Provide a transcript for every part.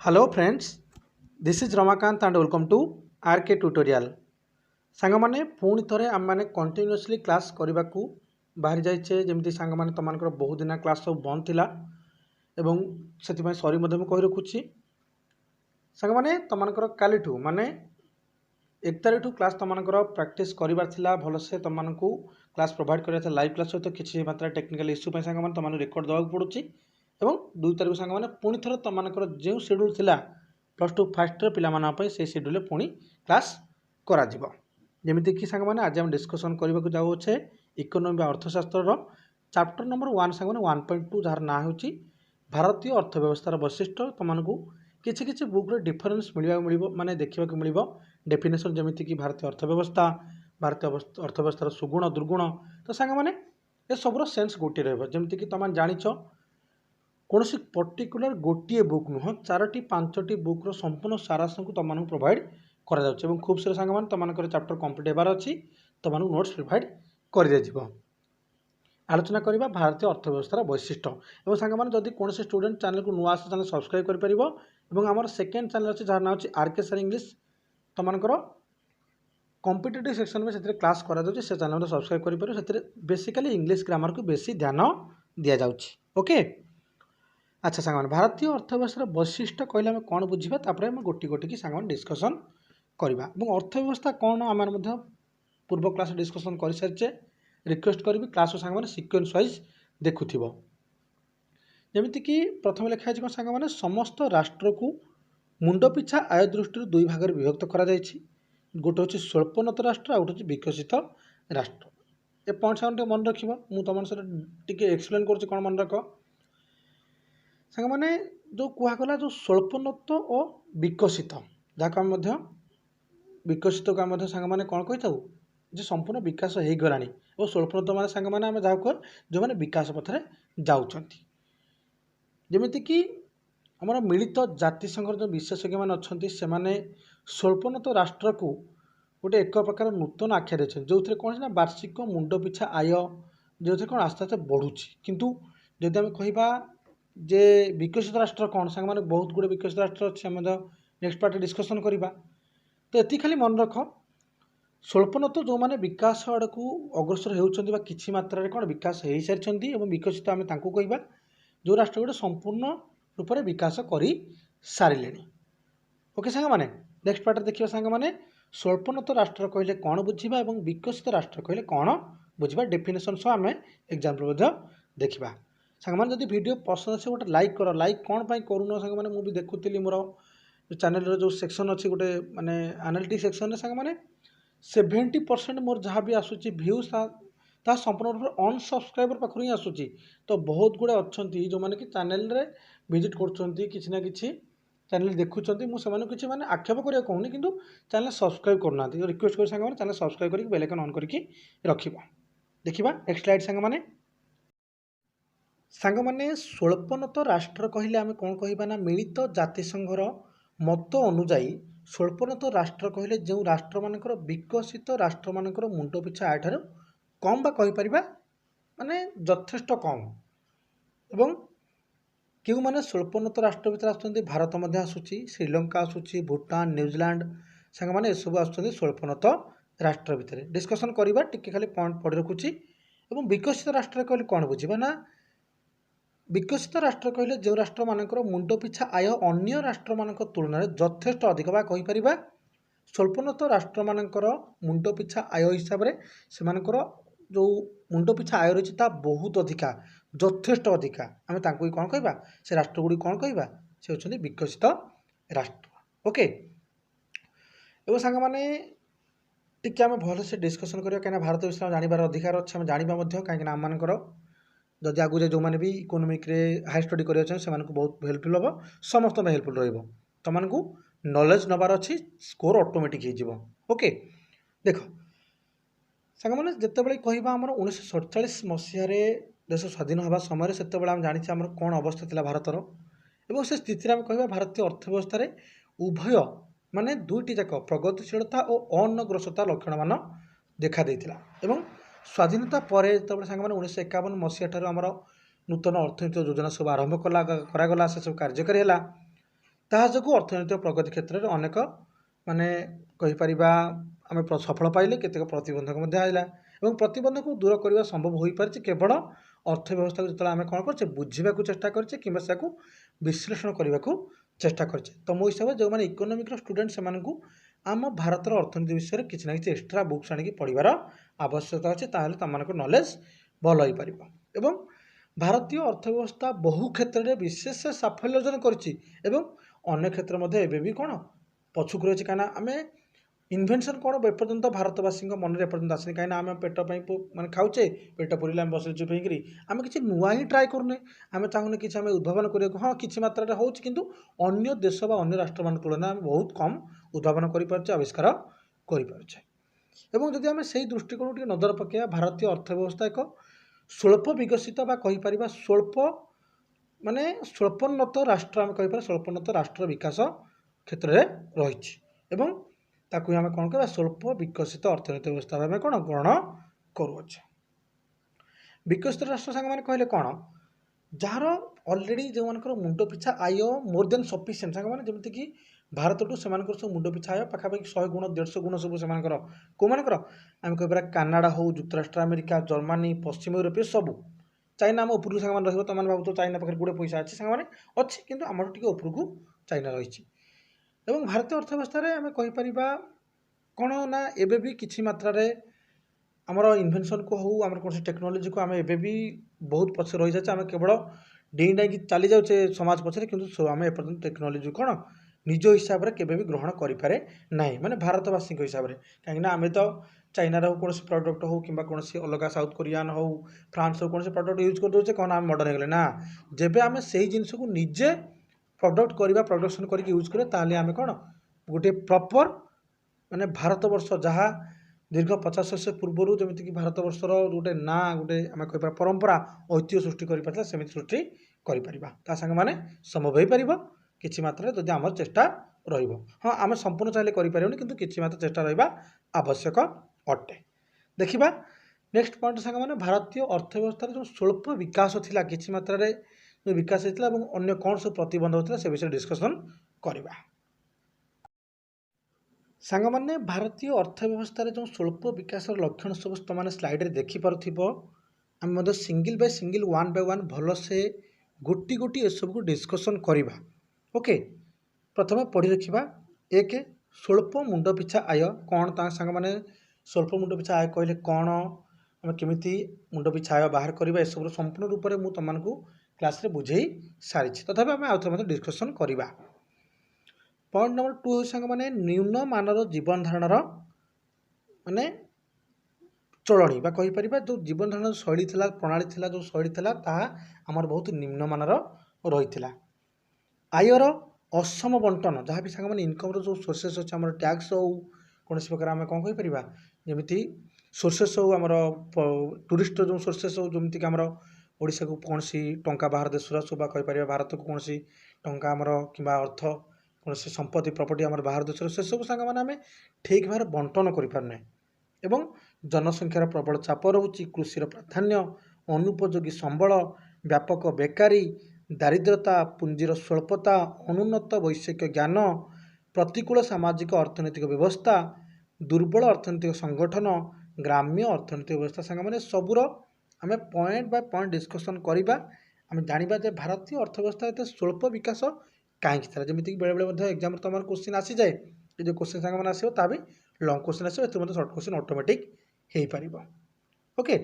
Hello friends, this is Ramakant and welcome to RK tutorial. सांग माने पुणी थरे आम माने कंटिन्यूअसली क्लास करने को बाहरी जाइए। जमी सांग माने तुमको बहुत दिन क्लास सब बंद थिला एवं से सरी कही रखुची। सांग माने तुमको कालीठू माने 1 तारिख क्लास तुमको प्रैक्टिस करार थिला भलसे तुमको क्लास प्रोवाइड कर लाइव क्लास सहित किसी मात्रा टेक्निकल इश्यू सांग माने तुमको रेकर्ड देवाक पड़ुची। एवं 2 तारिख सांग माने पुणी थर तुमको जो शेड्यूल थिला +2 फास्ट इयर पिला से शेड्यूल पुणी क्लास करा जिवो। जेमितिक सांग माने आज हम डिस्कसन करने जाऊे इकोनोमी अर्थशास्त्र चैप्टर नंबर 1 सांग माने 1.2 जार ना होची भारतीय अर्थव्यवस्थार वैशिष्ट्य। तुमको किसी किसी बुक्रे डिफरेन्स मिलवा माने देखा मिल डेफिनेशन जमीक भारतीय अर्थव्यवस्था भारतीय अर्थव्यवस्थार सुगुण दुर्गुण। तो सांग माने ये सबूर सेन्स गोटे रमीक तुम जाच कौन पर्टिकुलर गोटे बुक नुह 4टी 5टी बुक्र संपूर्ण सारांश को तुमको प्रोवाइड करा खूब सारे सांग मैंने तुम चैप्टर कंप्लीट होबार अच्छी तुमको नोट्स प्रोवाइड कर दिया। आलोचना करवा भारतीय अर्थव्यवस्थार वैशिष्ट्य और सांग मैंने जदि कौन स्टूडेंट चैनल को नुआ आस चैनल सब्सक्राइब कर आम सेकेंड चैनल अच्छे जार ना अच्छी आरके सर इंग्लिश तुमको कॉम्पिटिटिव सेक्शन में से क्लास करा से चैनल सब्सक्राइब कर बेसिकली इंग्लिश ग्रामर को बेसी ध्यान दि जाऊँगी। ओके, अच्छा सांग मैंने भारतीय अर्थव्यवस्थार वैशिष्ट्य कहले आम कौन बुझा तापर आम गोटी गोटी की सांग डिस्कसन करवा। अर्थव्यवस्था कौन आम पूर्व क्लास डिस्कसन कर सारी रिक्वेस्ट करी क्लास सांग मैंने सिक्वेन्स वाइज देखुव। जमीक प्रथम लिखाई कौन सांग मैंने समस्त राष्ट्र को मुंड पिछा आय दृष्टि 2 भाग में विभक्त कर गोटे हूँ स्वल्पोन्नत राष्ट्र आ गोटे विकसित राष्ट्र। ए पॉइंट सांग मन रख तुम सहित एक्सप्लेन कर कौन मन रख सांग मैंने जो कहगला जो स्वल्पोन्नत और विकसित जहाँ आम विकसित को आम सांग मैंने कौन कही था संपूर्ण विकास हो गला और स्वल्पोन्नत मैंने सांग मैंने जहाँ कह जो मैंने विकास पथरे जाऊँच जमीक आमर मिलित जातिसंघर जो विशेषज्ञ मैंने अच्छा से मैंने स्वल्पोन्नत राष्ट्र को गोटे एक प्रकार नूतन आख्या देते जो थे कौन ना वार्षिक मुंड पिछा आय जो थे कौन आस्ते आस्ते बढ़ुची। किंतु जदि आम कहवा जे विकसित राष्ट्र कौन सांग मैंने बहुत गुड़े विकसित राष्ट्र अच्छे नेक्स्ट पार्ट डिस्कसन करवा। तो ये खाली मन रख स्वल्पोन्नत जो मैंने विकास आड़ को अग्रसर होती किसी मात्रा कौन विकास हो सारी विकसित आम कहवा जो राष्ट्र गुड़े संपूर्ण रूप से विकास कर सारे। ओके सांग मैंने नेक्स्ट पार्ट देखिए सांग मैंने स्वल्पोन्नत राष्ट्र कहले कौन बुझा और विकसित राष्ट्र कहले कौन बुझा डेफिनेशन सह आम एग्जाम्पल देखा। सांग मैंने जब वीडियो पसंद अच्छे गोटे लाइक कर लाइक कौन पाई करूना सांग मैंने मुझे देखुली मोर चैनल जो सेक्शन अच्छी गोटे माने एनालिटिक्स सेक्शन में सांग मैंने 70% मोर जहाँ भी आसूची व्यूज ता संपूर्ण रूप से अनसब्सक्राइबर पाखर ही आसूची। तो बहुत गुड़े अच्छा जो मैंने कि चैनल रे विजिट कर किसी चैनल देखुं मुझे किसी मैंने आक्षेप करने कहूनी कि चैनल सब्सक्राइब करना रिक्वेस्ट कर सांग चैनल सब्सक्राइब करके बेल आइकन ऑन करके रखिबा। देखिबा नेक्स्ट स्लाइड सांग मैंने स्वल्पोन्नत राष्ट्र कहले आम कौन कहबा ना मिलित जातिसंघर मत अनुजाई स्वल्पोन्नत राष्ट्र कहले जो राष्ट्र मानकर विकसित राष्ट्र मानकर मुंड पिछा आय ठार कम बा कहि माने यथेष्ट कम एवं क्यों मैंने स्वल्पोन्नत राष्ट्र भर आसुँच भारत आसूची श्रीलंका आसूची भूटान न्यूजीलैंड सांग मैंने सब आसुँच स्वल्पोन्नत राष्ट्र भितर डिस्कसन करवा टिके खाली पॉइंट पढ़ी रखुची। और विकसित राष्ट्र कहले कौन बुझा ना विकसित राष्ट्र कहले जो राष्ट्र मानकर मुंड पिछा आय अन्य राष्ट्र मान तुलन में यथेष्ट अधिक बा कहीपर स्वल्पोन्नत राष्ट्र मानकर मुंड पिछा आय हिसाब से जो मुंड पिछा आय रही बहुत अधिका यथेष्ट अधिका आम कौन कहवा से राष्ट्र गुड़ी कौन कहवा से होती विकसित राष्ट्र। ओके एवं सांग मैंने टी आम भल से डिस्कसन करें कहीं भारत विषय जानवर अधिकार अच्छे आम जाना कहीं आम मानकर जदि आगु जो मैंने भी इकोनोमिक हाई स्टडी कर बहुत हेल्पफुल हम समस्त हेल्पफुल रमको नॉलेज नबार अच्छी स्कोर ऑटोमेटिक हो। ओके देख सांग मैंने जितेबाला कहवा आम 1947 मसीह देश स्वाधीन होगा समय से आम जानी आम कौन अवस्था था भारतर और से स्थिति आम कह भारतीय अर्थव्यवस्था उभय माने दुईटी जाक प्रगतिशीलता और अनग्रसता लक्षण मान देखा देता। स्वाधीनता पर जो सांग मैंने 1951 मसीह ठार आमर नूतन अर्थनैतिक योजना सब आरंभ करागला से सब कार्यकारी है ତାହା ଯୋଗୁଁ ଅର୍ଥନୈତିକ ପ୍ରଗତି କ୍ଷେତ୍ରରେ ଅନେକ ମାନେ କହିପାରିବା ଆମେ ସଫଳ ପାଇଲେ, କେତେକ ପ୍ରତିବନ୍ଧକ ମଧ୍ୟ ଆସିଲା ଏବଂ ପ୍ରତିବନ୍ଧକକୁ ଦୂର କରିବା ସମ୍ଭବ ହୋଇପାରିଛି କେବଳ ଅର୍ଥ ବ୍ୟବସ୍ଥାକୁ ଯେତେବେଳେ ଆମେ କ'ଣ କରୁଛେ ବୁଝିବାକୁ ଚେଷ୍ଟା କରିଛେ କିମ୍ବା ସେକୁ ବିଶ୍ଳେଷଣ କରିବାକୁ ଚେଷ୍ଟା କରିଛେ। ତ ମୋ ହିସାବରେ ଯେଉଁମାନେ ଇକୋନୋମିକ୍ର ଷ୍ଟୁଡେଣ୍ଟ ସେମାନଙ୍କୁ ଆମ ଭାରତର ଅର୍ଥନୀତି ବିଷୟରେ କିଛି ନା କିଛି ଏକ୍ସଟ୍ରା ବୁକ୍ସ ଆଣିକି ପଢ଼ିବାର ଆବଶ୍ୟକତା ଅଛି, ତାହେଲେ ତୁମମାନଙ୍କ ନଲେଜ ଭଲ ହୋଇପାରିବ। ଏବଂ ଭାରତୀୟ ଅର୍ଥବ୍ୟବସ୍ଥା ବହୁ କ୍ଷେତ୍ରରେ ବିଶେଷ ସାଫଲ୍ୟ ଅର୍ଜନ କରିଛି ଏବଂ ଅନ୍ୟ କ୍ଷେତ୍ର ମଧ୍ୟ ଏବେ ବି କ'ଣ ପଛକୁ ରହିଛି, କାହିଁକିନା ଆମେ ଇନଭେନସନ୍ କ'ଣ ଏପର୍ଯ୍ୟନ୍ତ ଭାରତବାସୀଙ୍କ ମନରେ ଏପର୍ଯ୍ୟନ୍ତ ଆସିନି, କାହିଁକିନା ଆମେ ପେଟ ପାଇଁ ମାନେ ଖାଉଛେ, ପେଟ ପୁରିଲେ ଆମେ ବସିଲେ ଚୁପ୍ ହେଇକିରି ଆମେ କିଛି ନୂଆ ହିଁ ଟ୍ରାଏ କରୁନେ। ଆମେ ଚାହୁଁନେ କିଛି ଆମେ ଉଦ୍ଭାବନ କରିବାକୁ, ହଁ କିଛି ମାତ୍ରାରେ ହେଉଛି କିନ୍ତୁ ଅନ୍ୟ ଦେଶ ବା ଅନ୍ୟ ରାଷ୍ଟ୍ରମାନଙ୍କ ତୁଳନାରେ ଆମେ ବହୁତ କମ୍ ଉଦ୍ଭାବନ କରିପାରୁଛେ, ଆବିଷ୍କାର କରିପାରୁଛେ। ଏବଂ ଯଦି ଆମେ ସେହି ଦୃଷ୍ଟିକୋଣରୁ ଟିକେ ନଜର ପକାଇବା, ଭାରତୀୟ ଅର୍ଥବ୍ୟବସ୍ଥା ଏକ ସ୍ୱଳ୍ପ ବିକଶିତ ବା କହିପାରିବା ସ୍ୱଳ୍ପୋନ୍ନତ ରାଷ୍ଟ୍ର, ଆମେ କହିପାରିବା ସ୍ୱଳ୍ପୋନ୍ନତ ରାଷ୍ଟ୍ର ବିକାଶ କ୍ଷେତ୍ରରେ ରହିଛି ଏବଂ ତାକୁ ଆମେ କ'ଣ କରିବା ସ୍ୱଳ୍ପ ବିକଶିତ ଅର୍ଥନୈତିକ ବ୍ୟବସ୍ଥା ଆମେ କ'ଣ ଗ୍ରହଣ କରୁଅଛେ। ବିକଶିତ ରାଷ୍ଟ୍ର ସାଙ୍ଗମାନେ କହିଲେ କ'ଣ, ଯାହାର ଅଲରେଡ଼ି ଯେଉଁମାନଙ୍କର ମୁଣ୍ଡ ପିଛା ଆୟ ମୋର୍ ଦେନ୍ ସଫିସିଏଣ୍ଟ, ସାଙ୍ଗମାନେ ଯେମିତିକି ଭାରତଠୁ ସେମାନଙ୍କର ସବୁ ମୁଣ୍ଡ ପିଛା ଆୟ ପାଖାପାଖି 100 ଗୁଣ 150 ଗୁଣ ସବୁ ସେମାନଙ୍କର, କେଉଁମାନଙ୍କର ଆମେ କହିପାରିବା କାନାଡ଼ା ହେଉ, ଯୁକ୍ତରାଷ୍ଟ୍ର ଆମେରିକା, ଜର୍ମାନୀ, ପଶ୍ଚିମ ୟୁରୋପୀୟ ସବୁ, ଚାଇନା ଆମ ଉପରକୁ ସାଙ୍ଗମାନେ ରହିବ। ତୁମମାନେ ଭାବୁଥିବ ଚାଇନା ପାଖରେ ଗୁଡ଼େ ପଇସା ଅଛି, ସାଙ୍ଗମାନେ ଅଛି କିନ୍ତୁ ଆମର ଟିକେ ଉପରକୁ ଚାଇନା ରହିଛି। ଏବଂ ଭାରତୀୟ ଅର୍ଥବ୍ୟବସ୍ଥାରେ ଆମେ କହିପାରିବା କ'ଣ ନା ଏବେ ବି କିଛି ମାତ୍ରାରେ ଆମର ଇନଭେନସନ୍କୁ ହେଉ, ଆମର କୌଣସି ଟେକ୍ନୋଲୋଜିକୁ ଆମେ ଏବେ ବି ବହୁତ ପଛରେ ରହିଯାଉଛେ। ଆମେ କେବଳ ଡେଇଁ ଡାଇଁକି ଚାଲି ଯାଉଛେ ସମାଜ ପଛରେ, କିନ୍ତୁ ଆମେ ଏପର୍ଯ୍ୟନ୍ତ ଟେକ୍ନୋଲୋଜି କ'ଣ ନିଜ ହିସାବରେ କେବେ ବି ଗ୍ରହଣ କରିପାରେ ନାହିଁ, ମାନେ ଭାରତବାସୀଙ୍କ ହିସାବରେ। କାହିଁକିନା ଆମେ ତ ଚାଇନାର ହେଉ କୌଣସି ପ୍ରଡ଼କ୍ଟ ହେଉ କିମ୍ବା କୌଣସି ଅଲଗା ସାଉଥ କୋରିଆନ୍ ହେଉ, ଫ୍ରାନ୍ସ ହେଉ କୌଣସି ପ୍ରଡ଼କ୍ଟ ୟୁଜ୍ କରିଦେଉଛେ, କ'ଣ ଆମେ ମଡ଼ର୍ଣ୍ଣ ହେଇଗଲେ ନା। ଯେବେ ଆମେ ସେହି ଜିନିଷକୁ ନିଜେ ପ୍ରଡ଼କ୍ଟ କରିବା, ପ୍ରଡ଼କ୍ସନ୍ କରିକି ୟୁଜ୍ କରିବା, ତାହେଲେ ଆମେ କ'ଣ ଗୋଟିଏ ପ୍ରପର୍ ମାନେ ଭାରତବର୍ଷ ଯାହା ଦୀର୍ଘ 50 ବର୍ଷ ପୂର୍ବରୁ ଯେମିତିକି ଭାରତବର୍ଷର ଗୋଟେ ନାଁ, ଗୋଟେ ଆମେ କହିପାରିବା ପରମ୍ପରା, ଐତିହ୍ୟ ସୃଷ୍ଟି କରିପାରିଥିଲା, ସେମିତି ସୃଷ୍ଟି କରିପାରିବା। ତା ସାଙ୍ଗମାନେ ସମ୍ଭବ ହୋଇପାରିବ କିଛି ମାତ୍ରାରେ ଯଦି ଆମର ଚେଷ୍ଟା ରହିବ। ହଁ ଆମେ ସମ୍ପୂର୍ଣ୍ଣ ଚାହିଁଲେ କରିପାରିବନି, କିନ୍ତୁ କିଛି ମାତ୍ରା ଚେଷ୍ଟା ରହିବା ଆବଶ୍ୟକ ଅଟେ। ଦେଖିବା ନେକ୍ସଟ ପଏଣ୍ଟ ସାଙ୍ଗମାନେ, ଭାରତୀୟ ଅର୍ଥବ୍ୟବସ୍ଥାରେ ଯେଉଁ ସ୍ୱଳ୍ପ ବିକାଶ ଥିଲା, କିଛି ମାତ୍ରାରେ ଯେଉଁ ବିକାଶ ହେଇଥିଲା ଏବଂ ଅନ୍ୟ କ'ଣ ସବୁ ପ୍ରତିବନ୍ଧକ ଥିଲା ସେ ବିଷୟରେ ଡିସ୍କସନ୍ କରିବା। ସାଙ୍ଗମାନେ ଭାରତୀୟ ଅର୍ଥବ୍ୟବସ୍ଥାରେ ଯେଉଁ ସ୍ୱଳ୍ପ ବିକାଶର ଲକ୍ଷଣ ସବୁ ତୁମମାନେ ସ୍ଲାଇଡ଼ରେ ଦେଖିପାରୁଥିବ, ଆମେ ମଧ୍ୟ single Bai single one by one ଭଲସେ ଗୋଟି ଗୋଟି ଏସବୁକୁ ଡିସ୍କସନ୍ କରିବା। ଓକେ, ପ୍ରଥମେ ପଢ଼ି ରଖିବା। 1. ସ୍ୱଳ୍ପ ମୁଣ୍ଡ ପିଛା ଆୟ କ'ଣ, ତା ସାଙ୍ଗମାନେ ସ୍ୱଳ୍ପ ମୁଣ୍ଡ ପିଛା ଆୟ କହିଲେ କ'ଣ, ଆମେ କେମିତି ମୁଣ୍ଡ ପିଛା ଆୟ ବାହାର କରିବା, ଏସବୁର ସମ୍ପୂର୍ଣ୍ଣ ରୂପରେ ମୁଁ ତୁମମାନଙ୍କୁ କ୍ଲାସ୍ରେ ବୁଝେଇ ସାରିଛି, ତଥାପି ଆମେ ଆଉଥରେ ମଧ୍ୟ ଡିସ୍କସନ୍ କରିବା। ପଏଣ୍ଟ ନମ୍ବର 2 ହେଉଛି ସାଙ୍ଗମାନେ ନିମ୍ନମାନର ଜୀବନ ଧାରଣର ମାନେ ଚଳଣି ବା କହିପାରିବା ଯେଉଁ ଜୀବନ ଧାରଣ ଶୈଳୀ ଥିଲା, ପ୍ରଣାଳୀ ଥିଲା, ଯେଉଁ ଶୈଳୀ ଥିଲା ତାହା ଆମର ବହୁତ ନିମ୍ନମାନର ରହିଥିଲା। ଆୟର ଅସମ ବଣ୍ଟନ, ଯାହା ବି ସାଙ୍ଗମାନେ ଇନକମ୍ର ଯେଉଁ ସୋର୍ସେସ୍ ଅଛି, ଆମର ଟ୍ୟାକ୍ସ ହେଉ କୌଣସି ପ୍ରକାର ଆମେ କ'ଣ କହିପାରିବା, ଯେମିତି ସୋର୍ସେସ୍ ହେଉ, ଆମର ଟୁରିଷ୍ଟର ଯେଉଁ ସୋର୍ସେସ୍ ହେଉ, ଯେମିତିକି ଆମର ଓଡ଼ିଶାକୁ କୌଣସି ଟଙ୍କା ବାହାର ଦେଶରୁ ଆସୁ ବା କହିପାରିବା ଭାରତକୁ କୌଣସି ଟଙ୍କା ଆମର କିମ୍ବା ଅର୍ଥ କୌଣସି ସମ୍ପତ୍ତି ପ୍ରପର୍ଟି ଆମର ବାହାର ଦେଶରୁ, ସେସବୁ ସାଙ୍ଗମାନେ ଆମେ ଠିକ୍ ଭାବରେ ବଣ୍ଟନ କରିପାରୁନେ ଏବଂ ଜନସଂଖ୍ୟାର ପ୍ରବଳ ଚାପ ରହୁଛି, କୃଷିର ପ୍ରାଧାନ୍ୟ, ଅନୁପଯୋଗୀ ସମ୍ବଳ, ବ୍ୟାପକ ବେକାରୀ, ଦାରିଦ୍ର୍ୟତା, ପୁଞ୍ଜିର ସ୍ୱଳ୍ପତା, ଅନୁନ୍ନତ ବୈଷୟିକ ଜ୍ଞାନ, ପ୍ରତିକୂଳ ସାମାଜିକ ଅର୍ଥନୈତିକ ବ୍ୟବସ୍ଥା, ଦୁର୍ବଳ ଅର୍ଥନୈତିକ ସଂଗଠନ, ଗ୍ରାମ୍ୟ ଅର୍ଥନୈତିକ ବ୍ୟବସ୍ଥା। ସାଙ୍ଗମାନେ ସବୁର ଆମେ ପଏଣ୍ଟ ବାଇ ପଏଣ୍ଟ ଡିସ୍କସନ୍ କରିବା। ଆମେ ଜାଣିବା ଯେ ଭାରତୀୟ ଅର୍ଥବ୍ୟବସ୍ଥା ଏତେ ସ୍ୱଳ୍ପ ବିକାଶ କାହିଁକି ଥିଲା। ଯେମିତିକି ବେଳେବେଳେ ମଧ୍ୟ ଏକ୍ଜାମ୍ରେ ତୁମର କୋଶ୍ଚିନ୍ ଆସିଯାଏ, ଏ ଯେଉଁ କୋଶ୍ଚିନ୍ ସାଙ୍ଗମାନେ ଆସିବ ତାହା ବି ଲଙ୍ଗ୍ କୋଶ୍ଚିନ୍ ଆସିବ, ଏଥିରେ ମଧ୍ୟ ସର୍ଟ କୋଶ୍ଚିନ୍ ଅଟୋମେଟିକ୍ ହେଇପାରିବ। ଓକେ,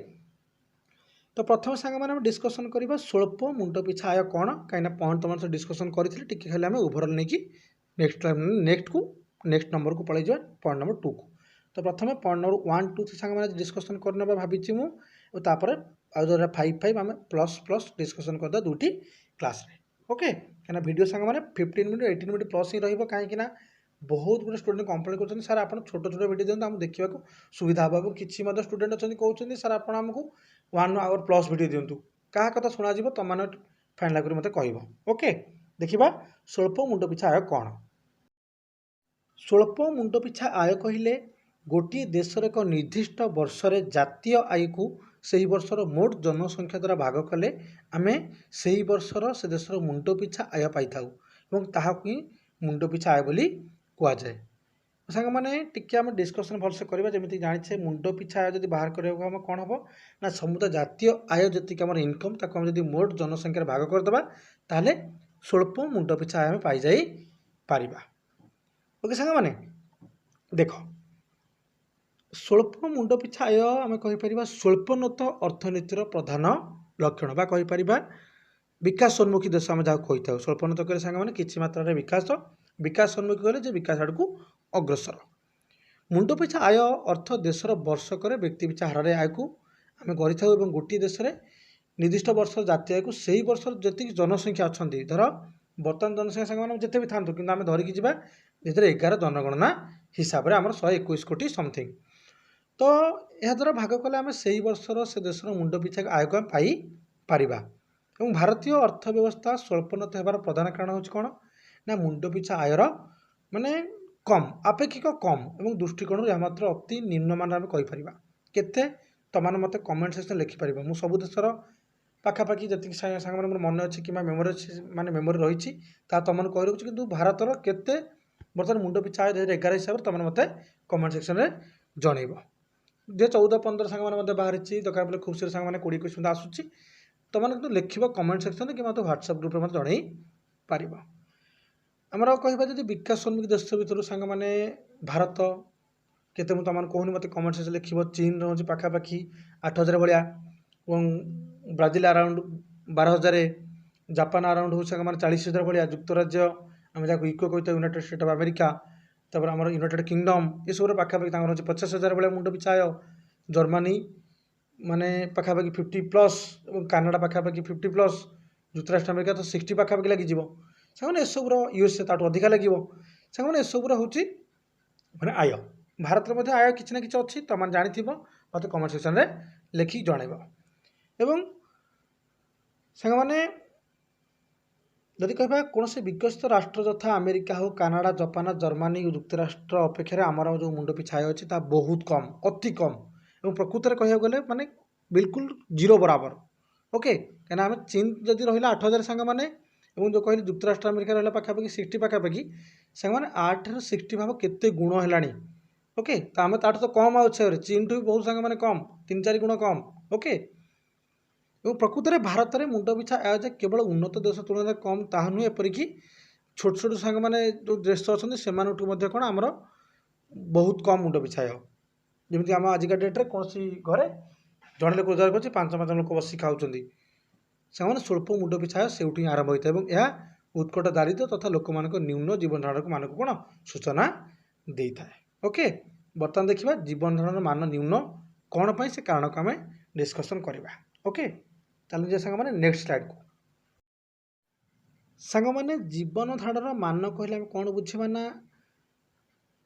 ତ ପ୍ରଥମେ ସାଙ୍ଗମାନେ ଆମେ ଡିସ୍କସନ୍ କରିବା ସ୍ୱଳ୍ପ ମୁଣ୍ଡ ପିଛା ଆୟ କ'ଣ, କାହିଁକିନା ପଏଣ୍ଟ ତୁମ ସହ ଡିସ୍କସନ୍ କରିଥିଲେ, ଟିକେ ଖାଲି ଆମେ ଓଭରଅଲ୍ ନେଇକି ନେକ୍ସଟ ନମ୍ବରକୁ ପଳାଇଯିବା, ପଏଣ୍ଟ ନମ୍ବର 2କୁ। ତ ପ୍ରଥମେ ପଏଣ୍ଟ ନମ୍ବର 1, 2, 3 ସାଙ୍ଗମାନେ ଡିସ୍କସନ୍ କରିନେବା ଭାବିଛି ମୁଁ, ଓ ତାପରେ ଆଉ ଯେଉଁଟା 5, 5 ଆମେ ପ୍ଲସ୍ ଡିସ୍କସନ୍ କରିଦେବା ଦୁଇଟି କ୍ଲାସ୍ରେ। ଓକେ, କାହିଁକିନା ଭିଡ଼ିଓ ସାଙ୍ଗମାନେ 15 ମିନିଟ୍ 18 ମିନିଟ୍ ପ୍ଲସ୍ ହିଁ ରହିବ, କାହିଁକିନା ବହୁତ ଗୁଡ଼ିଏ ଷ୍ଟୁଡେଣ୍ଟ କମ୍ପ୍ଲେନ୍ କରୁଛନ୍ତି ସାର୍ ଆପଣ ଛୋଟ ଛୋଟ ଭିଡ଼ିଓ ଦିଅନ୍ତୁ ଆମକୁ ଦେଖିବାକୁ ସୁବିଧା ହେବ, ଏବଂ କିଛି ମଧ୍ୟ ଷ୍ଟୁଡେଣ୍ଟ ଅଛନ୍ତି କହୁଛନ୍ତି ସାର୍ ଆପଣ ଆମକୁ 1 ଆୱାର ପ୍ଲସ୍ ଭିଡ଼ିଓ ଦିଅନ୍ତୁ। କାହା କଥା ଶୁଣାଯିବ ତୁମମାନେ ଫାଇନାଲ୍ କରି ମୋତେ କହିବ। ଓକେ, ଦେଖିବା ସ୍ୱଳ୍ପ ମୁଣ୍ଡ ପିଛା ଆୟ କ'ଣ। ସ୍ୱଳ୍ପ ମୁଣ୍ଡ ପିଛା ଆୟ କହିଲେ ଗୋଟିଏ ଦେଶର ଏକ ନିର୍ଦ୍ଦିଷ୍ଟ ବର୍ଷରେ ଜାତୀୟ ଆୟକୁ ସେହି ବର୍ଷର ମୋଟ ଜନସଂଖ୍ୟା ଦ୍ୱାରା ଭାଗ କଲେ ଆମେ ସେହି ବର୍ଷର ସେ ଦେଶର ମୁଣ୍ଡ ପିଛା ଆୟ ପାଇଥାଉ। ଏବଂ ତାହାକୁ ହିଁ ମୁଣ୍ଡ ପିଛା ଆୟ ବୋଲି କୁହାଯାଏ। ସାଙ୍ଗମାନେ ଟିକେ ଆମେ ଡିସ୍କସନ୍ ଭଲସେ କରିବା। ଯେମିତି ଜାଣିଛେ ମୁଣ୍ଡ ପିଛା ଆୟ ଯଦି ବାହାର କରିବାକୁ ଆମ କ'ଣ ହେବ ନା ସମୁଦାୟ ଜାତୀୟ ଆୟ ଯେତିକି ଆମର ଇନକମ୍ ତାକୁ ଆମେ ଯଦି ମୋଟ ଜନସଂଖ୍ୟାରେ ଭାଗ କରିଦେବା ତାହେଲେ ସ୍ୱଳ୍ପ ମୁଣ୍ଡ ପିଛା ଆୟ ଆମେ ପାଇଯାଇ ପାରିବା। ଓକେ ସାଙ୍ଗମାନେ, ଦେଖ ସ୍ୱଳ୍ପ ମୁଣ୍ଡ ପିଛା ଆୟ ଆମେ କହିପାରିବା ସ୍ୱଳ୍ପୋନ୍ନତ ଅର୍ଥନୀତିର ପ୍ରଧାନ ଲକ୍ଷଣ ବା କହିପାରିବା ବିକାଶୋନ୍ମୁଖୀ ଦେଶ ଆମେ ଯାହାକୁ କହିଥାଉ। ସ୍ୱଳ୍ପୋନ୍ନତ କହିଲେ ସାଙ୍ଗମାନେ କିଛି ମାତ୍ରାରେ ବିକାଶୋନ୍ମୁଖୀ କହିଲେ ଯେ ବିକାଶ ଆଡ଼କୁ ଅଗ୍ରସର। ମୁଣ୍ଡ ପିଛା ଆୟ ଅର୍ଥ ଦେଶର ବର୍ଷକରେ ବ୍ୟକ୍ତି ପିଛା ହାରରେ ଆୟକୁ ଆମେ କରିଥାଉ ଏବଂ ଗୋଟିଏ ଦେଶରେ ନିର୍ଦ୍ଦିଷ୍ଟ ବର୍ଷର ଜାତୀୟ ଆୟକୁ ସେହି ବର୍ଷର ଯେତିକି ଜନସଂଖ୍ୟା ଅଛନ୍ତି, ଧର ବର୍ତ୍ତମାନ ଜନସଂଖ୍ୟା ସାଙ୍ଗମାନେ ଯେତେ ବି ଥାନ୍ତୁ କିନ୍ତୁ ଆମେ ଧରିକି ଯିବା 2011 ଜନଗଣନା ହିସାବରେ ଆମର 121 କୋଟି ସମଥିଙ୍ଗ। ତ ଏହାଦ୍ୱାରା ଭାଗ କଲେ ଆମେ ସେହି ବର୍ଷର ସେ ଦେଶର ମୁଣ୍ଡ ପିଛା ଆୟକୁ ଆମେ ପାଇପାରିବା। ଏବଂ ଭାରତୀୟ ଅର୍ଥ ବ୍ୟବସ୍ଥା ସ୍ୱଳ୍ପୋନ୍ନତ ହେବାର ପ୍ରଧାନ କାରଣ ହେଉଛି କ'ଣ ନା ମୁଣ୍ଡ ପିଛା ଆୟର ମାନେ କମ୍, ଆପେକ୍ଷିକ କମ୍ ଏବଂ ଦୃଷ୍ଟିକୋଣରୁ ଏହା ମାତ୍ର ଅତି ନିମ୍ନମାନର ଆମେ କହିପାରିବା। କେତେ ତମାନେ ମୋତେ କମେଣ୍ଟ ସେକ୍ସନ୍ ଲେଖିପାରିବ। ମୁଁ ସବୁ ଦେଶର ପାଖାପାଖି ଯେତିକି ସାଙ୍ଗମାନେ ମୋର ମନେ ଅଛି କିମ୍ବା ମେମୋରି ଅଛି ମାନେ ମେମୋରି ରହିଛି ତାହା ତମମାନଙ୍କୁ କହି ରଖୁଛି, କିନ୍ତୁ ଭାରତର କେତେ ବର୍ତ୍ତମାନ ମୁଣ୍ଡ ପିଛା ଆୟ 2011 ହିସାବରେ ତମାନେ ମୋତେ କମେଣ୍ଟ ସେକ୍ସନ୍ରେ ଜଣେଇବ। 2014-15 ସାଙ୍ଗମାନେ ମଧ୍ୟ ବାହାରିଛି, ଦରକାର ପଡ଼ିଲେ ଖୁବ୍ ଶୀଘ୍ର ସାଙ୍ଗମାନେ 2021 ମଧ୍ୟ ଆସୁଛି। ତମାନେ କିନ୍ତୁ ଲେଖିବ କମେଣ୍ଟ ସେକ୍ସନ୍ରେ କିମ୍ବା ମୋତେ ହ୍ୱାଟ୍ସଆପ୍ ଗ୍ରୁପ୍ରେ ମୋତେ ଜଣେଇ ପାରିବ। ଆମର କହିବା ଯଦି ବିକାଶୋନ୍ମୁଖୀ ଦେଶ ଭିତରୁ ସାଙ୍ଗମାନେ ଭାରତ କେତେ ମୁଁ ତମମାନଙ୍କୁ କହୁନି, ମୋତେ କମେଣ୍ଟ ସେକ୍ସନ୍ ଲେଖିବ। ଚୀନ ରହୁଛି ପାଖାପାଖି 8,000 ଭଳିଆ ଏବଂ ବ୍ରାଜିଲ ଆରାଉଣ୍ଡ 12,000, ଜାପାନ ଆରାଉଣ୍ଡ ହେଉଛି ସାଙ୍ଗମାନେ 40,000 ଭଳିଆ, ଯୁକ୍ତରାଜ୍ୟ ଆମେ ଯାହାକୁ ଇକୋ କହିଥାଉ ୟୁନାଇଟେଡ୍ ଷ୍ଟେଟ୍ ଅଫ୍ ଆମେରିକା, ତାପରେ ଆମର ୟୁନାଇଟେଡ୍ କିଙ୍ଗଡମ୍ ଏସବୁରେ ପାଖାପାଖି ତାଙ୍କର ହେଉଛି 50,000 ଭଳିଆ ମୁଣ୍ଡ ପିଛା ଆୟ। ଜର୍ମାନୀ ମାନେ ପାଖାପାଖି 50+ ଏବଂ କାନାଡ଼ା ପାଖାପାଖି 50+, ଯୁକ୍ତରାଷ୍ଟ୍ର ଆମେରିକା ତ 60 ପାଖାପାଖି ଲାଗିଯିବ ସାଙ୍ଗମାନେ। ଏସବୁର USA ତାଠୁ ଅଧିକା ଲାଗିବ ସାଙ୍ଗମାନେ। ଏସବୁର ହେଉଛି ମାନେ ଆୟ। ଭାରତରେ ମଧ୍ୟ ଆୟ କିଛି ନା କିଛି ଅଛି, ତମାନେ ଜାଣିଥିବ, ମୋତେ କମେଣ୍ଟ ସେକ୍ସନ୍ରେ ଲେଖିକି ଜଣାଇବ। ଏବଂ ସାଙ୍ଗମାନେ ଯଦି କହିବା କୌଣସି ବିକଶିତ ରାଷ୍ଟ୍ର ଯଥା ଆମେରିକା ହେଉ, କାନାଡ଼ା, ଜାପାନ, ଜର୍ମାନୀ ଓ ଯୁକ୍ତରାଷ୍ଟ୍ର ଅପେକ୍ଷାରେ ଆମର ଯେଉଁ ମୁଣ୍ଡ ପିଛା ଆୟ ଅଛି ତାହା ବହୁତ କମ୍, ଅତି କମ୍ ଏବଂ ପ୍ରକୃତରେ କହିବାକୁ ଗଲେ ମାନେ ବିଲକୁଲ ଜିରୋ ବରାବର। ଓକେ, କାହିଁକିନା ଆମେ ଚୀନ ଯଦି ରହିଲା 8,000 ସାଙ୍ଗମାନେ ଏବଂ ଯେଉଁ କହିଲି ଯୁକ୍ତରାଷ୍ଟ୍ର ଆମେରିକା ରହିଲା ପାଖାପାଖି 60 ପାଖାପାଖି ସାଙ୍ଗମାନେ, 8ରୁ 60 ଭାବ କେତେ ଗୁଣ ହେଲାଣି। ଓକେ, ତ ଆମେ ତାଠୁ ତ କମ୍ ଅଛି, ଚୀନଠୁ ବି ବହୁତ ସାଙ୍ଗମାନେ କମ୍, 3-4 ଗୁଣ କମ୍। ଓକେ, ଏବଂ ପ୍ରକୃତରେ ଭାରତରେ ମୁଣ୍ଡ ପିଛା ଆୟ ଯେ କେବଳ ଉନ୍ନତ ଦେଶ ତୁଳନାରେ କମ୍ ତାହା ନୁହେଁ, ଏପରିକି ଛୋଟ ଛୋଟ ସାଙ୍ଗମାନେ ଯେଉଁ ଦେଶ ଅଛନ୍ତି ସେମାନଙ୍କଠୁ ମଧ୍ୟ କ'ଣ ଆମର ବହୁତ କମ୍ ମୁଣ୍ଡ ପିଛା ଆୟ। ଯେମିତି ଆମ ଆଜିକା ଡେଟ୍ରେ କୌଣସି ଘରେ ଜଣେ ଲୋକ ରୋଜଗାର କରୁଛି, 5 ଲୋକ ବସି ଖାଉଛନ୍ତି, ସେମାନେ ସ୍ୱଳ୍ପ ମୁଣ୍ଡ ପିଛା ଆୟ ସେଇଠୁ ହିଁ ଆରମ୍ଭ ହୋଇଥାଏ ଏବଂ ଏହା ଉତ୍କଟ ଦାରିଦ୍ର୍ୟ ତଥା ଲୋକମାନଙ୍କ ନ୍ୟୁନ ଜୀବନଧାରଣକୁ ମାନକୁ କ'ଣ ସୂଚନା ଦେଇଥାଏ। ଓକେ, ବର୍ତ୍ତମାନ ଦେଖିବା ଜୀବନଧାରଣର ମାନ ନ୍ୟୁନ କ'ଣ ପାଇଁ, ସେ କାରଣକୁ ଆମେ ଡିସ୍କସନ୍ କରିବା। ଓକେ, ଚାଲନ୍ତୁ ଯିବା ସାଙ୍ଗମାନେ ନେକ୍ସଟ ସ୍ଲାଇଡ୍କୁ। ସାଙ୍ଗମାନେ ଜୀବନ ଧାରଣର ମାନ କହିଲେ ଆମେ କ'ଣ ବୁଝିବା ନା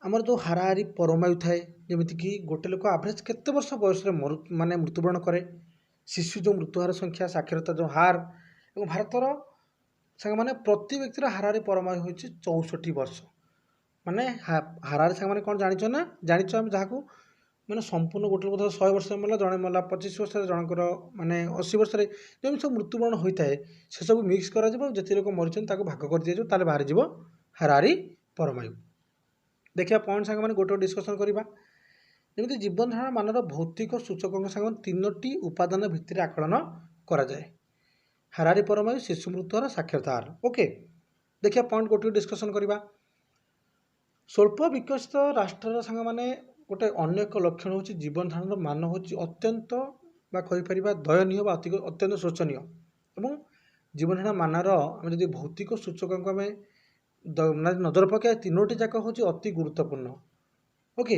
ଆମର ଯେଉଁ ହାରାହାରି ପରମାୟୁ ଥାଏ, ଯେମିତିକି ଗୋଟେ ଲୋକ ଆଭରେଜ କେତେ ବର୍ଷ ବୟସରେ ମୃତ୍ୟୁବରଣ କରେ, ଶିଶୁ ଯେଉଁ ମୃତ୍ୟୁହାର ସଂଖ୍ୟା, ସାକ୍ଷରତା ଯେଉଁ ହାର, ଏବଂ ଭାରତର ସାଙ୍ଗମାନେ ପ୍ରତି ବ୍ୟକ୍ତିର ହାରାହାରି ପରମାୟୁ ହେଉଛି 64 ବର୍ଷ। ମାନେ ହାରାହାରି ସାଙ୍ଗମାନେ କ'ଣ ଜାଣିଛ ନା, ଜାଣିଛ ଆମେ ଯାହାକୁ ମାନେ ସମ୍ପୂର୍ଣ୍ଣ ଗୋଟେ ଲୋକ 100 ବର୍ଷରେ ମଲା, ଜଣେ ମଲା 25 ବର୍ଷରେ, ଜଣଙ୍କର ମାନେ 80 ବର୍ଷରେ, ଯେମିତି ସବୁ ମୃତ୍ୟୁବରଣ ହୋଇଥାଏ ସେସବୁ ମିକ୍ସ କରାଯିବ। ଯେତିକି ଲୋକ ମରିଛନ୍ତି ତାକୁ ଭାଗ କରିଦିଆଯିବ, ତାହେଲେ ବାହାରିଯିବ ହାରାହାରି ପରମାୟୁ। ଦେଖିବା ପଏଣ୍ଟ ସାଙ୍ଗମାନେ ଗୋଟେ ଡିସ୍କସନ୍ କରିବା। ଯେମିତି ଜୀବନ ଧାରଣ ମାନର ଭୌତିକ ସୂଚକଙ୍କ ସାଙ୍ଗରେ 3ଟି ଉପାଦାନ ଭିତ୍ତିରେ ଆକଳନ କରାଯାଏ: ହାରାହାରି ପରମାୟୁ, ଶିଶୁ ମୃତ୍ୟୁହାର, ସାକ୍ଷରତା ହାର। ଓକେ, ଦେଖିବା ପଏଣ୍ଟ ଗୋଟେ ଡିସ୍କସନ୍ କରିବା। ସ୍ୱଳ୍ପ ବିକଶିତ ରାଷ୍ଟ୍ରର ସାଙ୍ଗମାନେ ଗୋଟେ ଅନ୍ୟ ଏକ ଲକ୍ଷଣ ହେଉଛି ଜୀବନ ଧାରଣର ମାନ ହେଉଛି ଅତ୍ୟନ୍ତ ବା କହିପାରିବା ଦୟନୀୟ ବା ଅତ୍ୟନ୍ତ ଶୋଚନୀୟ। ଏବଂ ଜୀବନ ଧାରଣ ମାନର ଆମେ ଯଦି ଭୌତିକ ସୂଚକଙ୍କୁ ଆମେ ନଜର ପକାଇବା, 3ଟି ଯାକ ହେଉଛି ଅତି ଗୁରୁତ୍ୱପୂର୍ଣ୍ଣ। ଓକେ,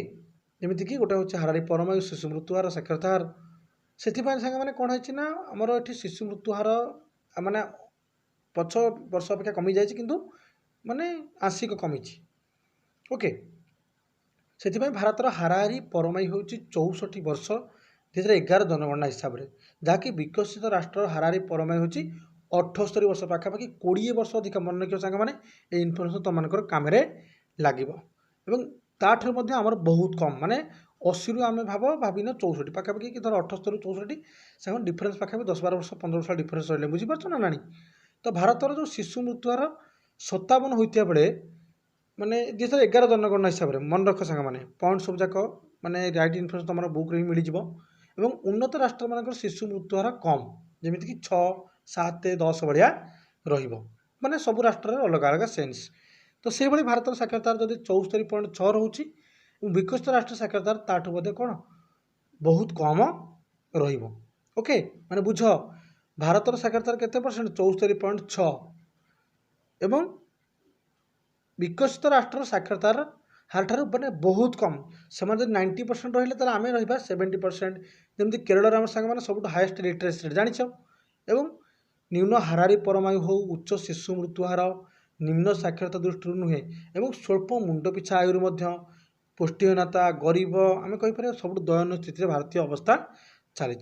ଯେମିତିକି ଗୋଟେ ହେଉଛି ହାରାହାରି ପରମାୟୁ, ଶିଶୁ ମୃତ୍ୟୁହାର, ସାକ୍ଷରତା ହାର। ସେଥିପାଇଁ ସାଙ୍ଗମାନେ କ'ଣ ହେଇଛି ନା ଆମର ଏଠି ଶିଶୁ ମୃତ୍ୟୁହାର ମାନେ ପଛ ବର୍ଷ ଅପେକ୍ଷା କମିଯାଇଛି, କିନ୍ତୁ ମାନେ ଆଂଶିକ କମିଛି। ଓକେ, ସେଥିପାଇଁ ଭାରତର ହାରାହାରି ପରମାୟୁ ହେଉଛି 64 ବର୍ଷ 2011 ଜନଗଣନା ହିସାବରେ, ଯାହାକି ବିକଶିତ ରାଷ୍ଟ୍ରର ହାରାହାରି ପରମାୟୁ ହେଉଛି 78 ବର୍ଷ, ପାଖାପାଖି 20 ବର୍ଷ ଅଧିକ। ମନେ ରଖିବ ସାଙ୍ଗମାନେ, এই ଇନଫର୍ମେସନ୍ ତୁମମାନଙ୍କର କାମରେ ଲାଗିବ। ଏବଂ ତାଠାରୁ ମଧ୍ୟ ଆମର ବହୁତ କମ୍, ମାନେ 80ରୁ ଆମେ ଭାବିନ 64 ପାଖାପାଖି, କି ଧର 78ରୁ 64 ସାଙ୍ଗମାନେ ଡିଫରେନ୍ସ ପାଖାପାଖି 10-12 ବର୍ଷ 15 ବର୍ଷ ଡିଫରେନ୍ସ ରହିଲେ, ବୁଝିପାରୁଛ ନା ନାଣି? ତ ଭାରତର ଯେଉଁ ଶିଶୁ ମୃତ୍ୟୁହାର सतावन होता बेले माने 2011 जनगणना हिसाब से मन रख सांग मैंने पॉइंट सब जाक माने राइट इनफर्मेशन तुम बुक रे मिल जाव उन्नत राष्ट्र मान शिशु मृत्यु हार कम जमीक 6, 7, 10 भाया रे सब राष्ट्र अलग अलग सेन्स तो से भाई भारत साक्षरतार जब 74.6 रोचे विकसित राष्ट्र साक्षरतार ताठू बोधे कौन बहुत कम रोके माने बुझ भारतर साक्षरतार केते परसेंट 74.6 एवं विकसित राष्ट्र साक्षरतार हार ठार मैंने बहुत कम से 90% रही आम रहा 70% जमी केरल आम सांग मैंने सब हाएस्ट लिटरेसी रेट जाच एवं निम्न हारारी परमायु हो उच्च शिशु मृत्यु हार निम्न साक्षरता दृष्टि नुहे एवं स्वल्प मुंड पिछा आयु पुष्टिहीनता गरीब आम कहीपर सब दयनीय स्थित भारतीय अवस्था चली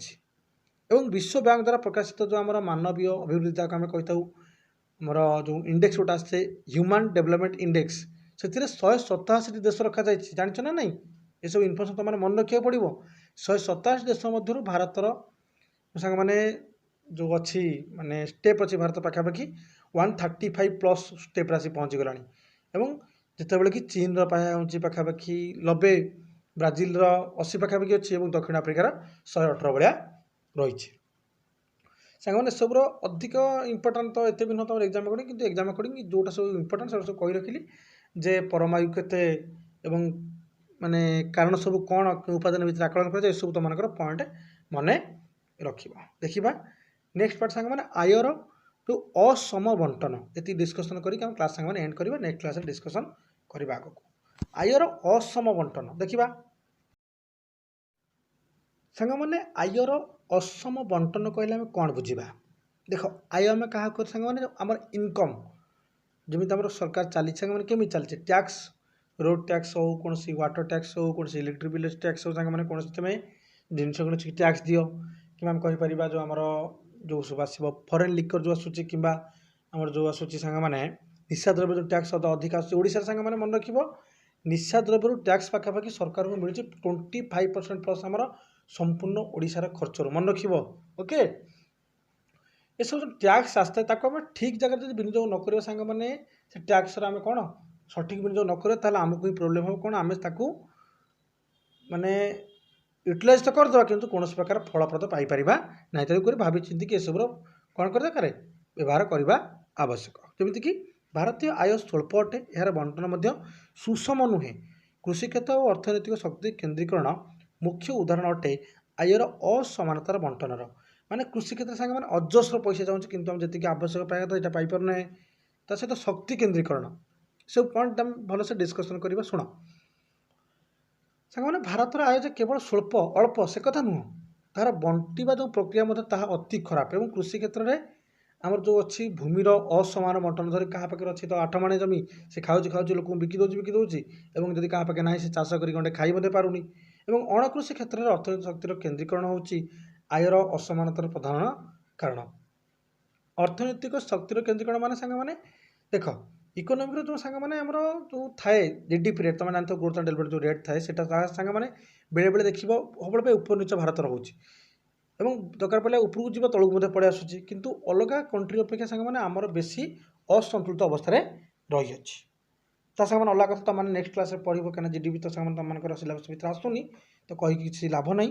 विश्व बैंक द्वारा प्रकाशित जो आम मानवीय अभिवृद्धि जहाँ आम कही मोर जो इंडेक्स गोटे आसे ह्यूमन डेवलपमेंट इंडेक्स से 187 देश रखा जाच ना नहीं ये सब इनफर्मेशन तुम मन रखा पड़ो 187 देश मध्य भारतर सांग मैंने जो अच्छी माने स्टेप अच्छी भारत पाखापाखि 135+ स्टेप आसी पहुँची गलानी एवं जितेबाला कि चीन पाखापाखि 90 ब्राजिल 80 पाखापाखि अच्छी और दक्षिण आफ्रिकार 118 भाया रही सांग मैंने सबूर अधिक इंपोर्टां तो एत भी नुह तुम एग्जाम अकॉर्डिंग किंतु एग्जाम अकॉर्डिंग जोटा सब इंपोर्टां से सब कही रखिली जे परमायु केते एवं माने कारण सब कौन उपादान भितर आकलन कर सब तुम पॉइंट मन रखा देखा नेक्स्ट पार्ट सांग मैंने आयर जो असम बंटन ये डिस्कसन करके क्लास सांग एंड करवा नेक्स्ट क्लास डिस्कसन करवा आग को आयर असम बंटन देखा सांग मैंने आयर असम बंटन कहले आम कौन बुझा देख आय आम क्या कर सांग मैंने आम इनकम जमी आम सरकार चली सांग मैंने केमी चलती टैक्स रोड टैक्स हो कौन वाटर टैक्स हो कौन इलेक्ट्रिक बिल टैक्स हो सांग मैंने कौन तुम्हें जिनस कौन टैक्स दियो कि आम कहीपर जो आमर जो सब आस फरेन लिकर जो आसूँ कि आमर जो आसूँ सांग मैंने निशा द्रव्य जो टैक्स अधिक आशा सांग मैंने मन रख निशा द्रव्य टैक्स पाखापाखि सरकार को मिलूँ 25% प्लस आमर संपूर्ण ओडिशार खर्चर मन रख ओके ये सब जो टैक्स आसता है आम ठीक जगह जो विनियोग नक सांग मैंने से टैक्स आम कौन सठिक विनियोग नक आमको ही प्रोब्लेम हम कौन आम माने यूटिलाइज तो करदे कि कौन प्रकार फलप्रद पाइपर ना तेणुक भावी चिंतिक एसबूर कौन कर दरकार व्यवहार करने आवश्यक जमीक भारतीय आय स्वल्प अटे यार बंटन सुषम नुहे कृषि क्षेत्र और अर्थनैतिक शक्ति केन्द्रीकरण मुख्य उदाहरण अटे आयर असमानतार बंटनर माने कृषि क्षेत्र सांगे मैंने अजस्र पैसा चाहूँ कि जी आवश्यक पाइबा तो यहाँ पाइपार ता सहित शक्ति केन्द्रीकरण सब पॉइंट आम भलसे डिस्कसन करवा शुण सांग मैंने भारतर आय केवल स्वल्प अल्प से कथा नुह तार बंटा जो प्रक्रिया अति खराब एवं कृषि क्षेत्र में आमर जो अच्छी भूमिर असमान बंटन धर क्या पाखे अच्छी तो 8 माणे जमी से खाऊ लोक बिकी दूसरी और जब क्या पाखे ना से चाष कर गंडे खाई पारुनी एवं अणकृषि क्षेत्र में अर्थनैतिक शक्तिर केन्द्रीकरण होची आयर असमानतार प्रधान कारण अर्थनैतिक शक्तिर केन्द्रीकरण माने सांग माने देख इकोनोमिक जो सांग माने हमरो जो थाए जीडीपी रेट तुम जानते ग्रोथ एंड डेवलपमेंट जो रेट थाए सेटा सांग माने बेले बेले देखिबो सबले ऊपर नीच भारत रोचे एवं दरकार पड़े उपरकू जी तलू पड़े आसूँ किंतु अलग कंट्री अपेक्षा सांग माने आमर बेसी असंतुलित अवस्था रही अच्छी ता सांग अलग कथा तुम नेक्स्ट क्लास पढ़ो क्या जीडीपी तो सांग तुम सिलेबस भर आसूनी तो कहीं किसी लाभ ना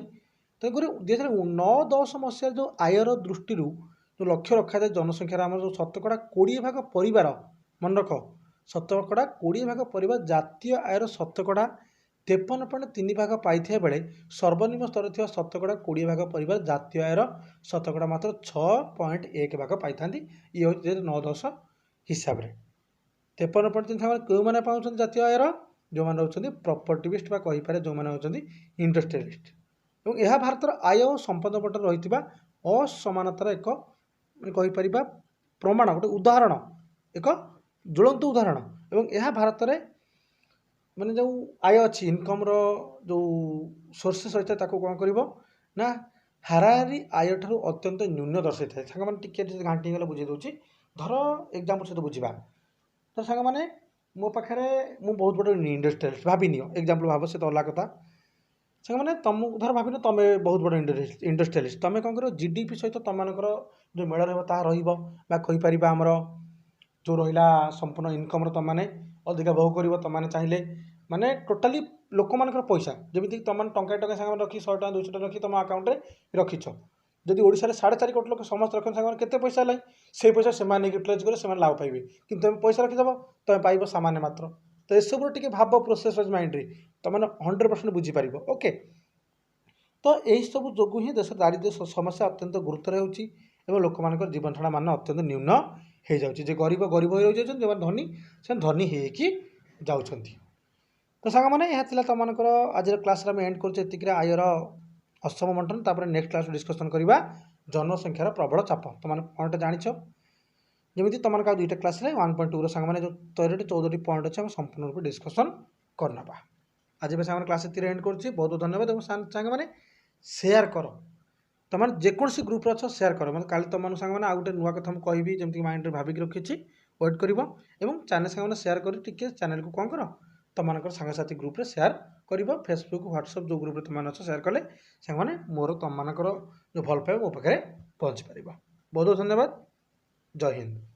तेणुक 2009-10 मसीह जो आयर दृष्टि जो लक्ष्य रखा जाए जनसंख्यार आम जो 20% परिवार मन रख 20% परिवार जातीय आयर 53.3% पाई बेले सर्वनिम्न स्तर थी 20% परिवार जातीय आयर 100% मात्र 6.1% पाई था ये हूँ 9-10 हिसाब से 53.3 क्यों मैंने पाँच जातीय आयर जो मैंने रोचे प्रॉपर्टीविस्ट कहीपर जो मैंने होती इंडस्ट्रियलिस्ट और यह भारतर आय और संपद पट रही असमानतार एक कहीपर प्रमाण गोटे उदाहरण एक ज्वलंत उदाहरण एवं यह भारत में माने जो आय अच्छी इनकम जो सोर्सेस रही है कौन कर ना हाराहारी आय ठार अत्यंत न्यून दर्शाई था सांग मैंने टी घाटी गला बुझे दूसरी धर एग्जाम्पल सहित बुझा तो सांग मैंने मो पाखे मु बहुत बड़ इंडस्ट्रियलिस्ट भाभी नि एग्जाम्पल भाव से तो अलग कथा सांग मैंने तुम धर भाव तुम बहुत बड़ इंडस्ट्रियलिस्ट तुम कौन कर जीडीपी सहित तुम जो मेल रहा रहीपर आमर जो रहा संपूर्ण इनकम तुमने अधिका बहु कर तुमने चाहिए माने टोटाली लोक मान पैसा जमी तुम टंका टंका सांग रखी 100 टका 200 टका रखी तुम अकाउंट में रखीछ जदि ओडिशा रे 4.5 कोटी लोक समस्त रखन सांग केते पैसा है से पैसा से यूटिलाइज करे से लाभ पाइबे कि तुम पैसा रखीदेव तुम पाइब सामान्य मात्र तो यू टे भाव प्रोसेस वाइज माइंड रे तुम 100% बुझीपार ओके। तो यही सब जो ही देश दारिद्र्य समस्या अत्यंत गुरुतर हो लोक मान जीवन धारणा मान अत्यंत न्यून हो जाए गरीब गरीब हो जाती जो धनी से धनी होगी जाऊँ। तो सांग मैंने यह तुम आज क्लास एंड कर आयर असम बंटन तापर नेक्स्ट क्लास डिस्कसन करवा जनसंख्यार प्रबल चाप तुम पॉइंट जाच जमी तुम दुईटा क्लास 1.2 सांग मैंने जो 13-14 पॉइंट अच्छे संपूर्ण रूप डिस्कसन करना आज सांग क्लास एंड कर बहुत बहुत धन्यवाद। सांग मैंने सेयार कर तुम जेकोसी ग्रुप अच्छ सेयार कर मतलब काली तुम सांग मैंने आउ गए नुआ कथा मुझे जमी माइंड भाविक रखी वेट कर चैनल सांग मैंने सेयार कर चैनल को कौन कर तुम सांगसाथी ग्रुप रे सेयार कर फेसबुक व्हाट्सएप जो ग्रुप तुम अच्छे सेयार कले सांग मोर तुम जो भल पाए मो पाखे पहुँची पार। बहुत बहुत धन्यवाद। जय हिंद।